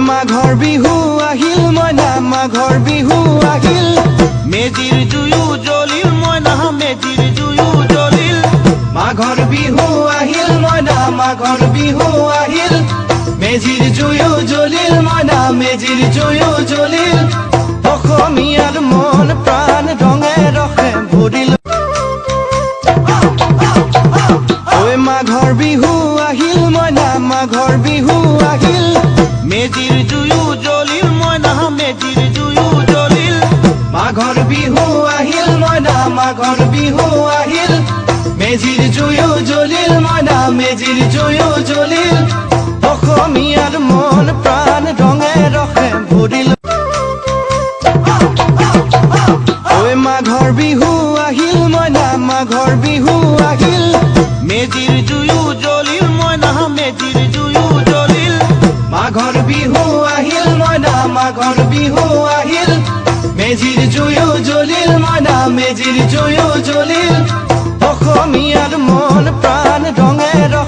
মাঘৰ বিহু আহিল মইনা মাঘৰ বিহু আহিল মেজিৰ জুয়ো জ্বলিল মইনা মেজিৰ জুয়ো জ্বলিল মাঘৰ বিহু আহিল মইনা মাঘৰ বিহু আহিল মেজিৰ জুয়ো জ্বলিল মইনা মেজিৰ জুয়ো জ্বলিল অসমীয়াৰ মন প্ৰাণ ৰঙে ৰসে ভৰিল মাঘৰ বিহু আহিল মইনা মাঘৰ বিহু আহিল মেজিৰ জুয়ো জ্বলিল মইনা মেজিৰ জুয়ো জ্বলিল মাঘৰ বিহু আহিল মইনা মাঘৰ বিহু আহিল মেজিৰ জুয়ো জ্বলিল মইনা মেজিৰ জুয়ো জ্বলিল অসমীয়াৰ মন প্ৰাণ ৰঙে ৰসে ভৰিল মাঘৰ বিহু আহিল মইনা মাঘৰ বিহু আহিল মেজিৰ জুয়ো জ্বলিল মইনা মেজিৰ জুয়ো জ্বলিল মাঘৰ বিহু আহিল মইনা মাঘৰ বিহু আহিল মেজিৰ জুয়ো জ্বলিল মইনা মেজিৰ জুয়ো জ্বলিল অসমীয়াৰ মন প্ৰাণ ৰঙে ৰসে